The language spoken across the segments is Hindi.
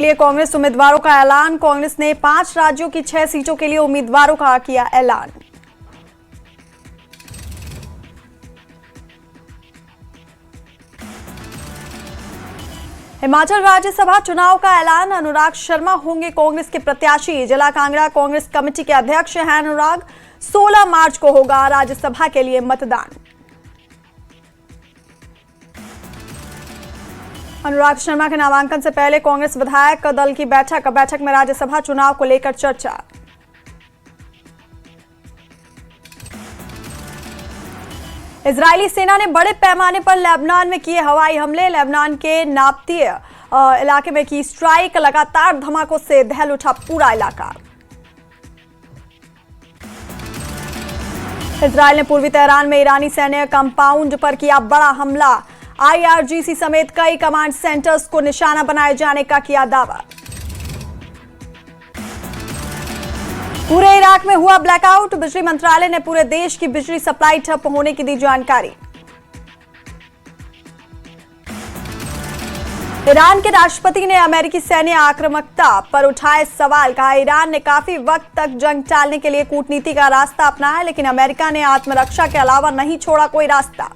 लिए कांग्रेस उम्मीदवारों का ऐलान। कांग्रेस ने 5 राज्यों की 6 सीटों के लिए उम्मीदवारों का किया ऐलान। हिमाचल राज्यसभा चुनाव का ऐलान। अनुराग शर्मा होंगे कांग्रेस के प्रत्याशी। जिला कांगड़ा कांग्रेस कमेटी के अध्यक्ष हैं अनुराग। 16 मार्च को होगा राज्यसभा के लिए मतदान। अनुराग शर्मा के नामांकन से पहले कांग्रेस विधायक दल की बैठक में राज्यसभा चुनाव को लेकर चर्चा। इजरायली सेना ने बड़े पैमाने पर लेबनान में किए हवाई हमले। लेबनान के नाब्तिय इलाके में की स्ट्राइक। लगातार धमाकों से दहल उठा पूरा इलाका। इजरायल ने पूर्वी तेहरान में ईरानी सैन्य कंपाउंड पर किया बड़ा हमला। IRGC समेत कई कमांड सेंटर्स को निशाना बनाए जाने का किया दावा। पूरे इराक में हुआ ब्लैकआउट। बिजली मंत्रालय ने पूरे देश की बिजली सप्लाई ठप होने की दी जानकारी। ईरान के राष्ट्रपति ने अमेरिकी सैन्य आक्रामकता पर उठाए सवाल। कहा ईरान ने काफी वक्त तक जंग टालने के लिए कूटनीति का रास्ता अपनाया, लेकिन अमेरिका ने आत्मरक्षा के अलावा नहीं छोड़ा कोई रास्ता।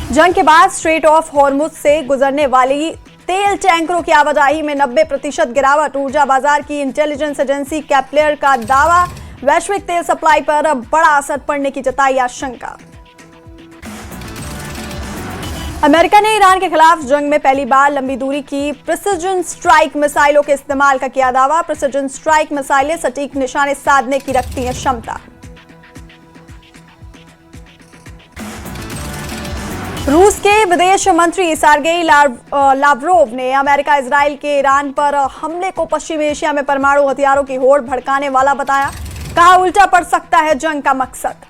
जंग के बाद स्ट्रेट ऑफ हॉर्मुज से गुजरने वाली तेल टैंकरों की आवाजाही में 90% गिरावट। ऊर्जा बाजार की इंटेलिजेंस एजेंसी कैप्लेयर का दावा। वैश्विक तेल सप्लाई पर बड़ा असर पड़ने की जताई आशंका। अमेरिका ने ईरान के खिलाफ जंग में पहली बार लंबी दूरी की प्रिसिजन स्ट्राइक मिसाइलों के इस्तेमाल का किया दावा। प्रिसिजन स्ट्राइक मिसाइलें सटीक निशाने साधने की रखती हैं क्षमता। रूस के विदेश मंत्री सर्गेई लावरोव ने अमेरिका इजराइल के ईरान पर हमले को पश्चिमी एशिया में परमाणु हथियारों की होड़ भड़काने वाला बताया। कहा उल्टा पड़ सकता है जंग का मकसद।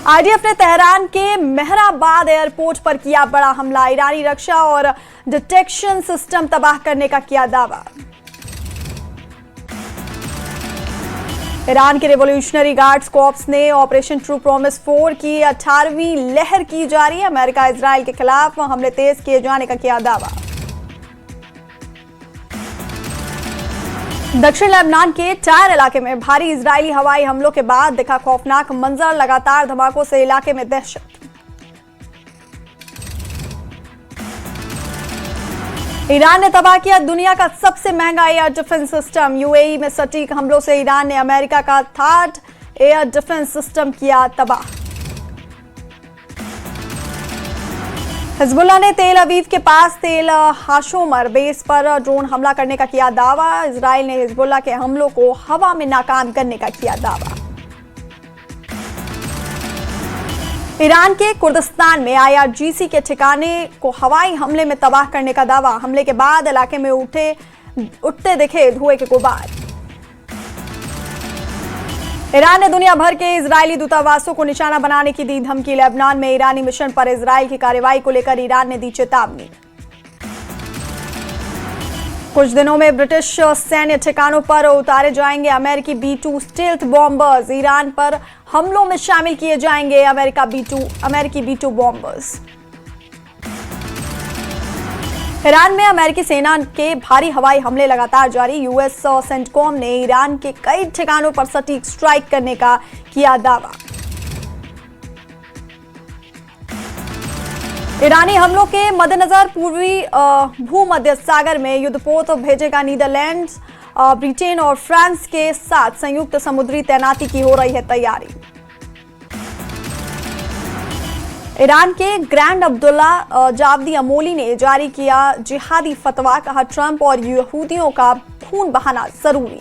IDF ने तेहरान के मेहराबाद एयरपोर्ट पर किया बड़ा हमला। ईरानी रक्षा और डिटेक्शन सिस्टम तबाह करने का किया दावा। ईरान के रिवॉल्यूशनरी गार्ड्स कॉर्प्स ने ऑपरेशन ट्रू प्रॉमिस 4 की 18वीं लहर की जारी। अमेरिका इजराइल के खिलाफ हमले तेज किए जाने का किया दावा। दक्षिण लेबनान के टायर इलाके में भारी इजरायली हवाई हमलों के बाद दिखा खौफनाक मंजर। लगातार धमाकों से इलाके में दहशत। ईरान ने तबाह किया दुनिया का सबसे महंगा एयर डिफेंस सिस्टम। UAE में सटीक हमलों से ईरान ने अमेरिका का थार्ड एयर डिफेंस सिस्टम किया तबाह। हिजबुल्लाह ने तेल अवीव के पास तेल हाशोमर बेस पर ड्रोन हमला करने का किया दावा। इजराइल ने हिजबुल्लाह के हमलों को हवा में नाकाम करने का किया दावा। ईरान के कुर्दिस्तान में IRGC के ठिकाने को हवाई हमले में तबाह करने का दावा। हमले के बाद इलाके में उठते दिखे धुएं के गुबार। ईरान ने दुनिया भर के इजरायली दूतावासों को निशाना बनाने की दी धमकी। लेबनान में ईरानी मिशन पर इजरायल की कार्रवाई को लेकर ईरान ने दी चेतावनी। कुछ दिनों में ब्रिटिश सैन्य ठिकानों पर उतारे जाएंगे अमेरिकी B-2 स्टील्थ बॉम्बर्स। ईरान पर हमलों में शामिल किए जाएंगे अमेरिकी B-2 बॉम्बर्स। ईरान में अमेरिकी सेना के भारी हवाई हमले लगातार जारी। US सेंटकॉम ने ईरान के कई ठिकानों पर सटीक स्ट्राइक करने का किया दावा। ईरानी हमलों के मद्देनजर पूर्वी भूमध्य सागर में युद्धपोत भेजेगा नीदरलैंड्स। ब्रिटेन और फ्रांस के साथ संयुक्त समुद्री तैनाती की हो रही है तैयारी। ईरान के ग्रैंड अब्दुल्ला जावदी अमोली ने जारी किया जिहादी फतवा। कहा ट्रंप और यहूदियों का खून बहाना जरूरी।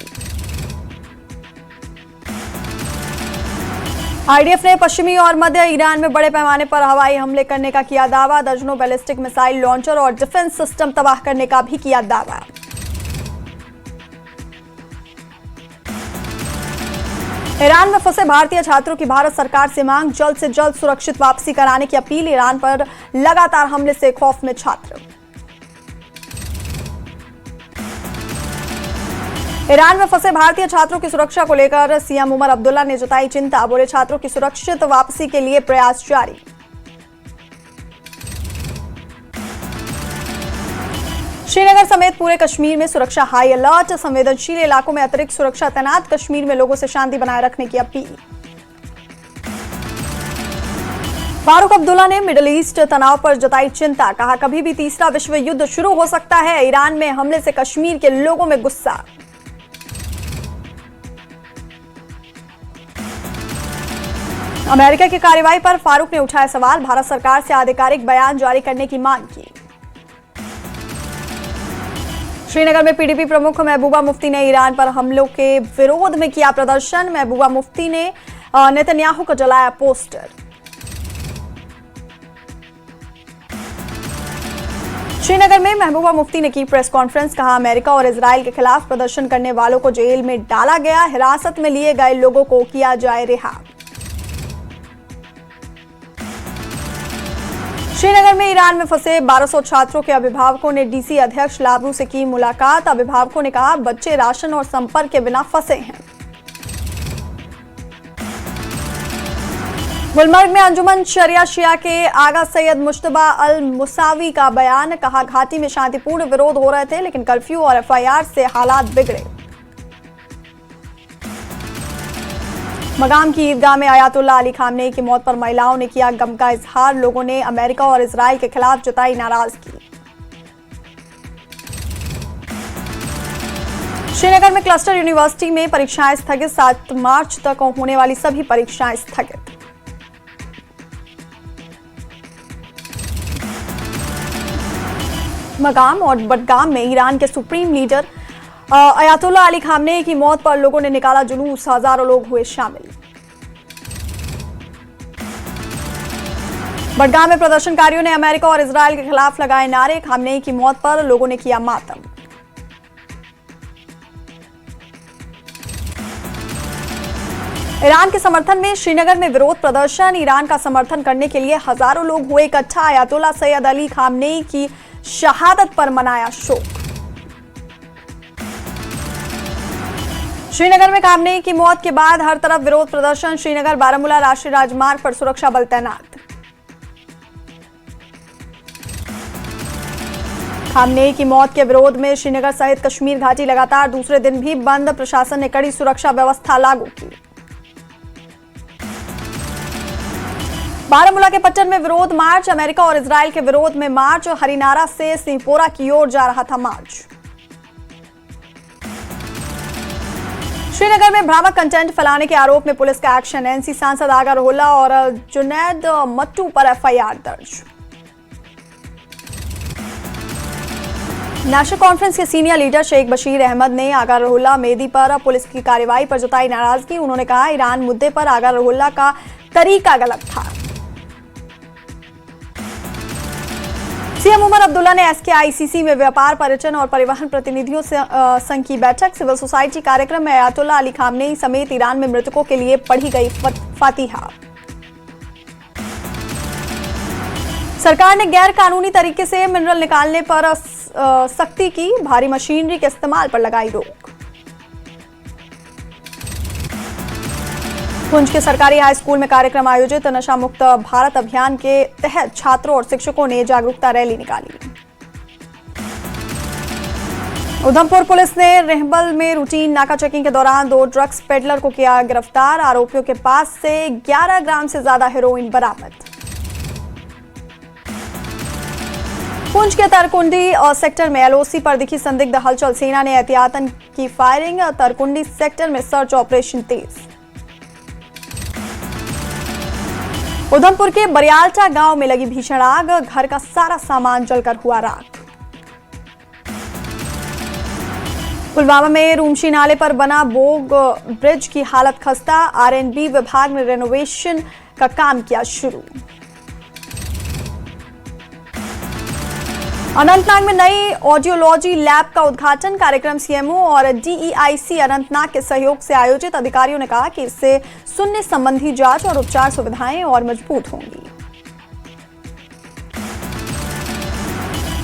IDF ने पश्चिमी और मध्य ईरान में बड़े पैमाने पर हवाई हमले करने का किया दावा। दर्जनों बैलिस्टिक मिसाइल लॉन्चर और डिफेंस सिस्टम तबाह करने का भी किया दावा। ईरान में फंसे भारतीय छात्रों की भारत सरकार से मांग। जल्द से जल्द सुरक्षित वापसी कराने की अपील। ईरान पर लगातार हमले से खौफ में छात्र। ईरान में फंसे भारतीय छात्रों की सुरक्षा को लेकर सीएम उमर अब्दुल्ला ने जताई चिंता। बोले छात्रों की सुरक्षित वापसी के लिए प्रयास जारी। श्रीनगर समेत पूरे कश्मीर में सुरक्षा हाई अलर्ट, संवेदनशील इलाकों में अतिरिक्त सुरक्षा तैनात, कश्मीर में लोगों से शांति बनाए रखने की अपील। फारूक अब्दुल्ला ने मिडिल ईस्ट तनाव पर जताई चिंता, कहा कभी भी तीसरा विश्व युद्ध शुरू हो सकता है, ईरान में हमले से कश्मीर के लोगों में गुस्सा। अमेरिका की कार्रवाई पर फारूक ने उठाया सवाल, भारत सरकार से आधिकारिक बयान जारी करने की मांग की। श्रीनगर में पीडीपी प्रमुख महबूबा मुफ्ती ने ईरान पर हमलों के विरोध में किया प्रदर्शन, महबूबा मुफ्ती ने नेतन्याहू को जलाया पोस्टर। श्रीनगर में महबूबा मुफ्ती ने की प्रेस कॉन्फ्रेंस, कहा अमेरिका और इजराइल के खिलाफ प्रदर्शन करने वालों को जेल में डाला गया, हिरासत में लिए गए लोगों को किया जाए रिहा। श्रीनगर में ईरान में फंसे 1200 छात्रों के अभिभावकों ने डीसी अध्यक्ष लाबरू से की मुलाकात, अभिभावकों ने कहा बच्चे राशन और संपर्क के बिना फंसे हैं। गुलमर्ग में अंजुमन शरिया शिया के आगा सैयद मुश्तबा अल मुसावी का बयान, कहा घाटी में शांतिपूर्ण विरोध हो रहे थे लेकिन कर्फ्यू और एफआईआर से हालात बिगड़े। मकाम की ईदगाह में आयतुल्लाह अली खामनेई की मौत पर महिलाओं ने किया गम का इजहार, लोगों ने अमेरिका और इजराइल के खिलाफ जताई नाराजगी। श्रीनगर में क्लस्टर यूनिवर्सिटी में परीक्षाएं स्थगित, 7 मार्च तक होने वाली सभी परीक्षाएं स्थगित। मकाम और बडगाम में ईरान के supreme leader Ayatollah Ali Khamenei की मौत पर लोगों ने निकाला जुलूस, हजारों लोग हुए शामिल। बडगाम में प्रदर्शनकारियों ने अमेरिका और इजराइल के खिलाफ लगाए नारे, खामनेई की मौत पर लोगों ने किया मातम। ईरान के समर्थन में श्रीनगर में विरोध प्रदर्शन, ईरान का समर्थन करने के लिए हजारों लोग हुए इकट्ठा, आयतुल्लाह सैयद अली खामनेई की शहादत पर मनाया शोक। श्रीनगर में खामनेई की मौत के बाद हर तरफ विरोध प्रदर्शन, श्रीनगर बारामूला राष्ट्रीय राजमार्ग पर सुरक्षा बल तैनात। खामनेई की मौत के विरोध में श्रीनगर सहित कश्मीर घाटी लगातार दूसरे दिन भी बंद, प्रशासन ने कड़ी सुरक्षा व्यवस्था लागू की। बारामूला के पट्टन में विरोध मार्च, अमेरिका और इजराइल के विरोध में मार्च, हरिनारा से सिंहपोरा की ओर जा रहा था मार्च। श्रीनगर में भ्रामक कंटेंट फैलाने के आरोप में पुलिस का एक्शन, एनसी सांसद आगा रोहिल्ला और जुनैद मट्टू पर एफआईआर दर्ज। नेशनल कॉन्फ्रेंस के सीनियर लीडर शेख बशीर अहमद ने आगा रोहिल्ला मेहदी पर पुलिस की कार्रवाई पर जताई नाराजगी, उन्होंने कहा ईरान मुद्दे पर आगा रोहिल्ला का तरीका गलत था। सीएम उमर अब्दुल्ला ने एसकेआईसीसी में व्यापार, पर्यटन और परिवहन प्रतिनिधियों से संघ की बैठक, सिविल सोसाइटी कार्यक्रम में आयतुल्लाह अली खामनेई समेत ईरान में मृतकों के लिए पढ़ी गई फातिहा। सरकार ने गैर कानूनी तरीके से मिनरल निकालने पर सख्ती की, भारी मशीनरी के इस्तेमाल पर लगाई रोक। पुंछ के सरकारी हाई स्कूल में कार्यक्रम आयोजित, नशा मुक्त भारत अभियान के तहत छात्रों और शिक्षकों ने जागरूकता रैली निकाली। उधमपुर पुलिस ने रेहबल में रूटीन नाका चेकिंग के दौरान 2 ड्रग्स पेडलर को किया गिरफ्तार, आरोपियों के पास से 11 ग्राम से ज्यादा हेरोइन बरामद। पुंछ के तरकुंडी सेक्टर में एलओसी पर दिखी संदिग्ध हलचल, सेना ने एहतियातन की फायरिंग, तरकुंडी सेक्टर में सर्च ऑपरेशन तेज। उधमपुर के बरियालटा गांव में लगी भीषण आग, घर का सारा सामान जलकर हुआ राख। पुलवामा में रूमशी नाले पर बना बोग ब्रिज की हालत खस्ता, आरएनबी विभाग ने रेनोवेशन का काम किया शुरू। अनंतनाग में नई ऑडियोलॉजी लैब का उद्घाटन, कार्यक्रम सीएमओ और डीईआईसी अनंतनाग के सहयोग से आयोजित, अधिकारियों ने कहा कि इससे सुनने संबंधी जांच और उपचार सुविधाएं और मजबूत होंगी।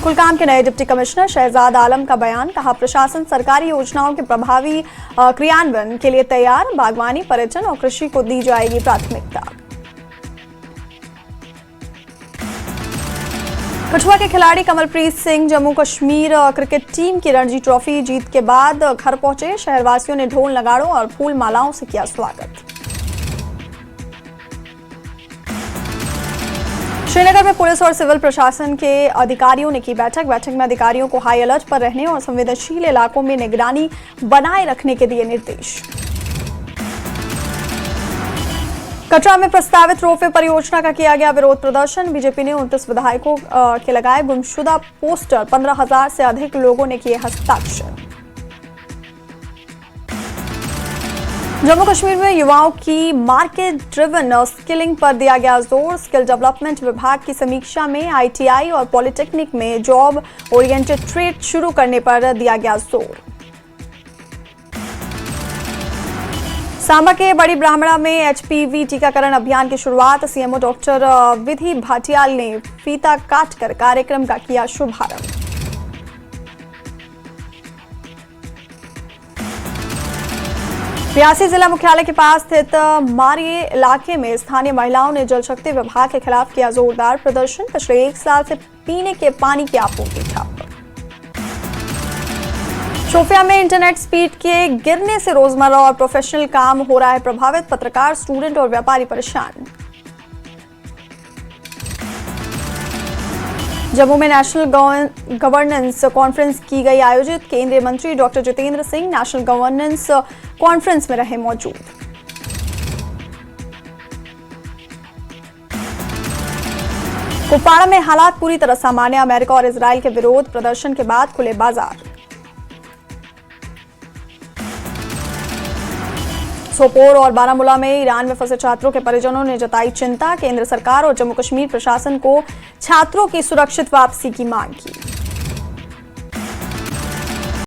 कुलगाम के नए डिप्टी कमिश्नर शहजाद आलम का बयान, कहा प्रशासन सरकारी योजनाओं के प्रभावी क्रियान्वयन के लिए तैयार, बागवानी, पर्यटन और कृषि को दी जाएगी प्राथमिकता। कठुआ के खिलाड़ी कमलप्रीत सिंह जम्मू कश्मीर क्रिकेट टीम की रणजी ट्रॉफी जीत के बाद घर पहुंचे। शहरवासियों ने ढोल नगाड़ों और फूल मालाओं से किया स्वागत। श्रीनगर में पुलिस और सिविल प्रशासन के अधिकारियों ने की बैठक में अधिकारियों को हाई अलर्ट पर रहने और संवेदनशील इलाकों में निगरानी बनाए रखने के दिए निर्देश। कटरा में प्रस्तावित रोपवे परियोजना का किया गया विरोध प्रदर्शन। बीजेपी ने 29 विधायकों के लगाए गुमशुदा पोस्टर। 15,000 से अधिक लोगों ने किए हस्ताक्षर। जम्मू कश्मीर में युवाओं की मार्केट ड्रिवन स्किलिंग पर दिया गया जोर। स्किल डेवलपमेंट विभाग की समीक्षा में ITI और पॉलिटेक्निक में जॉब ओरिएंटेड ट्रेड शुरू करने पर दिया गया जोर। सांबा के बड़ी ब्राह्मणा में HPV टीकाकरण अभियान की शुरुआत। CMO डॉक्टर विधि भाटियाल ने फीता काटकर कार्यक्रम का किया शुभारंभ। रियासी जिला मुख्यालय के पास स्थित मारिये इलाके में स्थानीय महिलाओं ने जल शक्ति विभाग के खिलाफ किया जोरदार प्रदर्शन। पिछले 1 साल से पीने के पानी की आपूर्ति ठप। शोपियां में इंटरनेट स्पीड के गिरने से रोजमर्रा और प्रोफेशनल काम हो रहा है प्रभावित। पत्रकार, स्टूडेंट और व्यापारी परेशान। जम्मू में नेशनल गवर्नेंस कॉन्फ्रेंस की गई आयोजित। केंद्रीय मंत्री doctor Jitendra Singh national governance conference में रहे मौजूद। कुपवाड़ा में हालात पूरी तरह सामान्य। अमेरिका और इजरायल के विरोध प्रदर्शन के बाद खुले बाजार। सोपोर और बारामूला में ईरान में फंसे छात्रों के परिजनों ने जताई चिंता। केंद्र सरकार और जम्मू कश्मीर प्रशासन को छात्रों की सुरक्षित वापसी की मांग की।